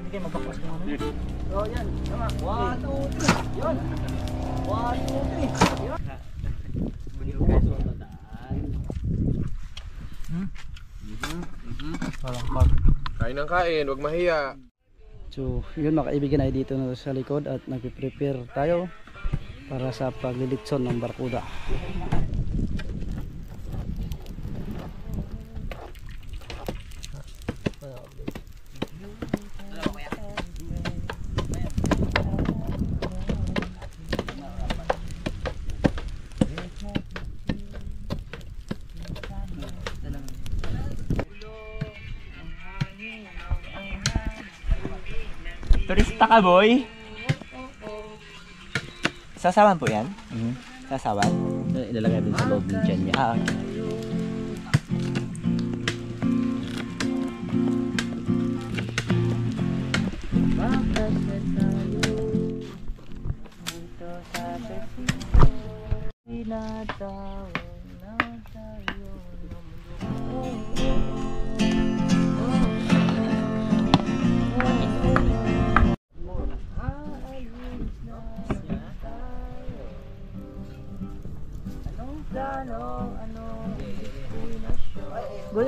Hindi kayo mabaklas kung ano. So yan, tama. 1, 2, 3. Yun. 1, 2, 3. Yun. Bunyo guys, wala daan. Walang pag. Kain ng kain, huwag mahiya. So yun mga kaibigan, ay dito na sa likod at nagpe-prepare tayo para sa paglilitson ng barkuda. Turista ka, boy? Sasawan po yan? Sasawan? Ilalagay din sa loob ng tiyan niya.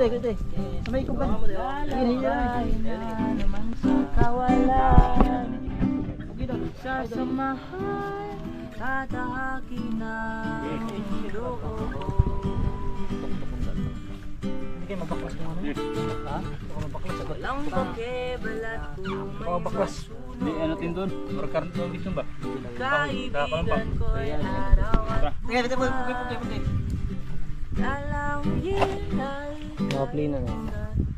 Okay. Good day. Samay ko ba? Naman sa kawalan sa samahan tatahaki na loob. Hindi kayo mabaklas kung ano. Ha? Baka mabaklas. Walang pakibalat kung Baka mabaklas. Hindi, ano tin doon? Markar doon dito ba? kaibigan ko'y araw at Sige, buwan. Lalawin ay Mga play na no?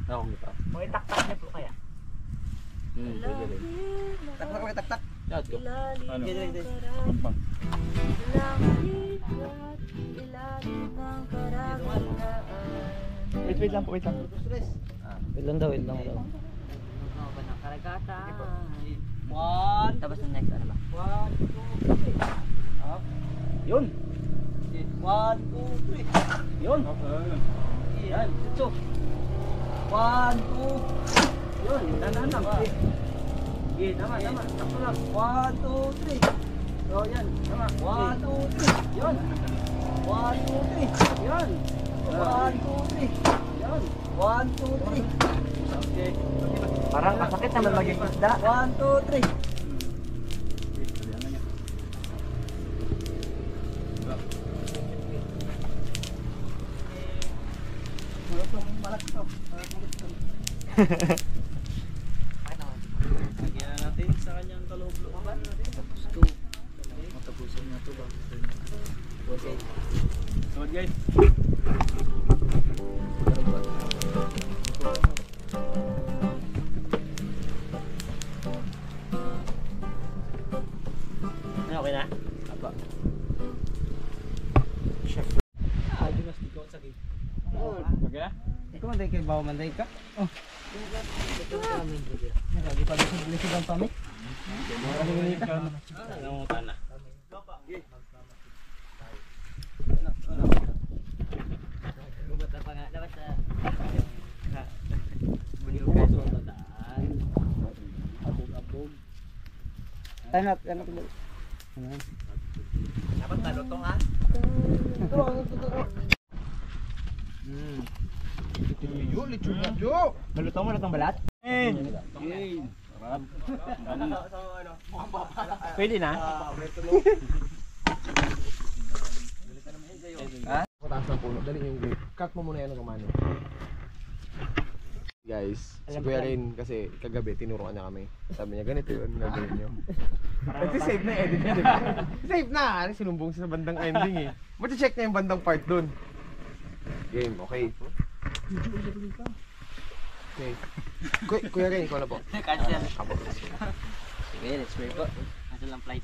Ako kita. May taktak niya po kaya. Pwede rin. Tak. Lahat ko. Ano? Wait lang po, wait lang. Wait lang daw. Karagatan. 1. Tapos ang next ano ba? 1, 2, 3. Up. Yun. 1, 2, 3. Yun. Yan. So. 1, 2. Yun. Dahan lang. Sige, tama. Sakto lang. 1, 2, 3. So, yan. Tama. 1, 2, 3. Yun. 1, 2, 3. Yun. 1, 2, 3. Yun. 1, 2, 3. Okay. Parang masakit naman maging isda. 1, 2, 3. Lagyan natin sa kanyang kaloob-looban. Tapos ito. Matapusin na ito ba? Okay. So guys. Okay na? Apa. Chef. Di mas dikot sa gig. Okay na? Ikaw manday kay bawa manday ka. Oh. Lagi pa sa bilis ng pamit. Ano ka na? Tanap. Dapat talutong ha? Malutong balat? Pwede na? Pataas ng puno. Dali yung grip. Cut mo muna yan ng kamano. Guys, si Kuya Rin kasi kagabi tinuruan niya kami. Sabi niya ganito yun, gagawin niyo. Kasi save na edit niya, di ba? Save na! Sinumbong siya sa bandang ending eh. Mati-check niya yung bandang part dun. Game, okay. Okay. Kuya Rin, ikaw na po. Cancel. Apo. Sige, let's pray po. Cancel lang flight.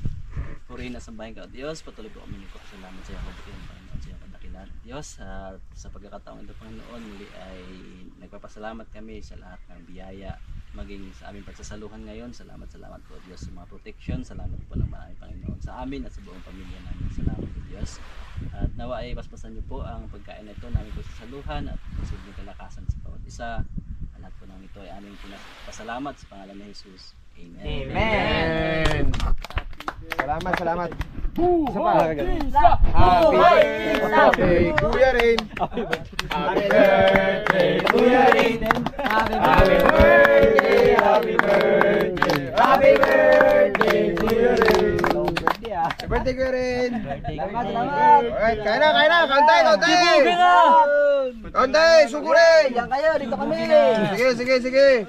Purihin na sambahin ka. Diyos, patuloy po kami nito. Salamat sa iyo, Panginoon, Panginoon, sa iyo kadakilan. Diyos, sa pagkakataong ito, Panginoon, muli ay nagpapasalamat kami sa lahat ng biyaya, maging sa aming pagsasaluhan ngayon. Salamat po, Diyos, sa mga protection. Salamat po ng marami, Panginoon, sa amin at sa buong pamilya namin. Salamat po, Diyos. At nawa ay paspasan niyo po ang pagkain na ito namin pagsasaluhan at posibleng kalakasan sa bawat isa. Lahat po ng ito ay aming pinapasalamat sa pangalan ni Jesus. Amen. Amen. Salamat, salamat. Isa pa. Happy birthday, Kuya Rain. Happy birthday, Kuya Rain. Happy birthday, happy birthday. Happy birthday, Kuya Rain. Happy birthday, Kuya Rain. Alright, kain na. Kantay. Kantay, sugurin. Yan kayo, dito kami. Sige.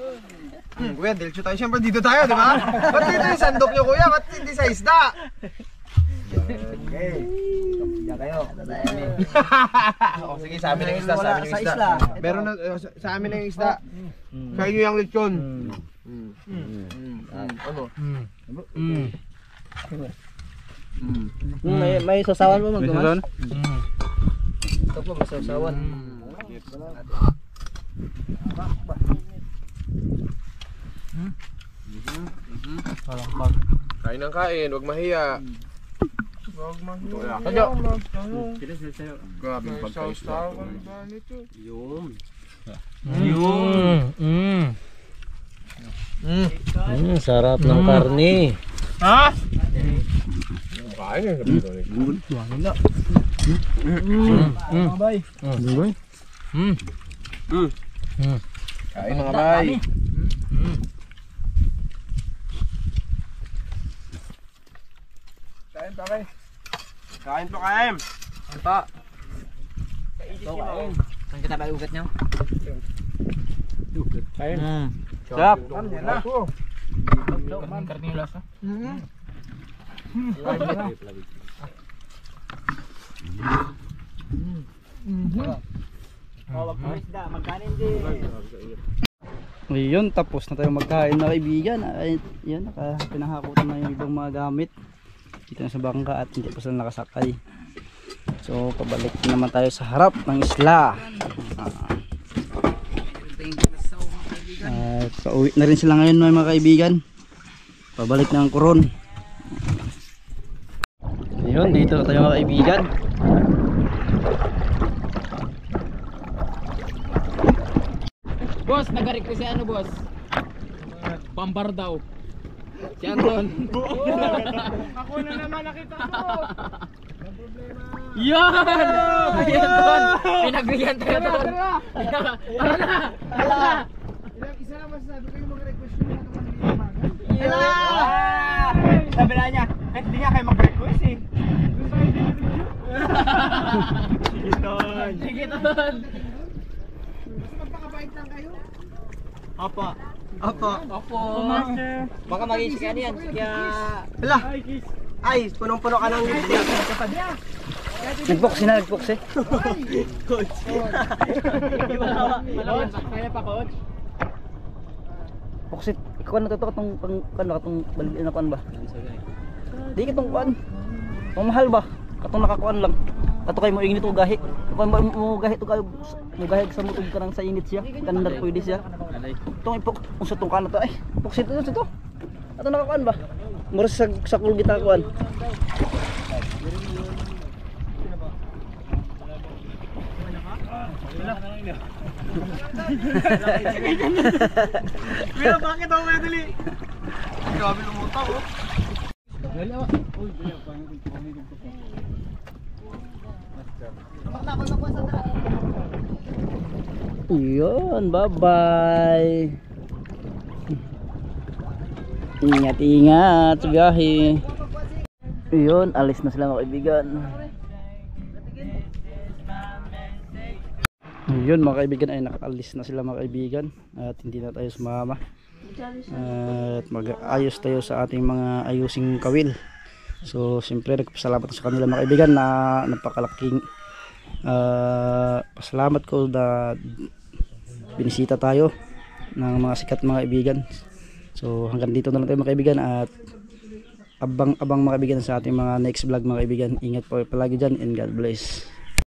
Kuya, dilcho tayo. Siyempre dito tayo, di ba? Ba't dito yung sandok nyo, kuya? Ba't hindi sa isda? Okay. Yan kayo. O, sige, sa amin ang isda, sa amin yung isda. Meron na, sa amin ang isda. Sa inyo yung lechon. Ano? May sasawan mo magdumas? Ito po, may sasawan. Kain ng kain, huwag mahiya. Huwag mahiya. Grabe yung pagkaisda. Sarap ng karne. Kain yung gabi doon. Kain mga bay. Kain pa kain. Kain po kain. Kain pa. Saan kita ba ugat nyo? Kain. Sarap. Karne yung lasa. Ayun, tapos na tayo magkain na kaibigan. Ay, yan, pinahakutan na yung ibang mga gamit dito na sa bangka at hindi pa sila nakasakay. So pabalik naman tayo sa harap ng isla. At pauwi na rin sila ngayon mga kaibigan. Pabalik na ang Coron. Ayun, dito na tayo mga kaibigan. Boss, nag-request si ano boss? Pambar daw. Si Anton. Ako na naman nakita mo. Yan! Ayan doon! Pinagbigyan tayo doon! Tara na! Isa lang masasabi ko yung mga request nyo na naman. Sabi na niya, kahit hindi nga kayo mag-request eh. Sige doon! Sige doon! Magpakabait lang kayo. Apa? Opo. Opo! Baka mag-isip ka niyan. Kaya... Hala! Ay, punong-puno ka ng lipstick. Nagbox na, nagbox eh. Coach, kaya pa coach? Boksit, ikaw na to katong katong balin na kuan ba? Di kitong kuan. Ang mahal ba? Katong nakakuan lang. Kato kay mo init og gahi. Kung mo gahi to kayo, mo gahi sa mutog ka nang sa init siya. Kanindar pwede siya. Tong ipok unsa tong kana to ay. Boksit to. Ato nakakuan ba? Mura sa kulgit na kuan. Pero bakit ako madali? Grabe lumutang oh. Yun, bye-bye. Ingat sa biyahe. Yun, alis na sila mga kaibigan. Yun mga kaibigan ay nakaalis na sila mga kaibigan. At hindi na tayo sumama. At mag-ayos tayo sa ating mga ayusing kawil. So siyempre nagpasalamat sa kanila mga kaibigan na napakalaking pasalamat ko na binisita tayo ng mga sikat mga kaibigan. So hanggang dito na lang tayo mga kaibigan at abang mga kaibigan sa ating mga next vlog mga kaibigan. Ingat po palagi dyan and God bless.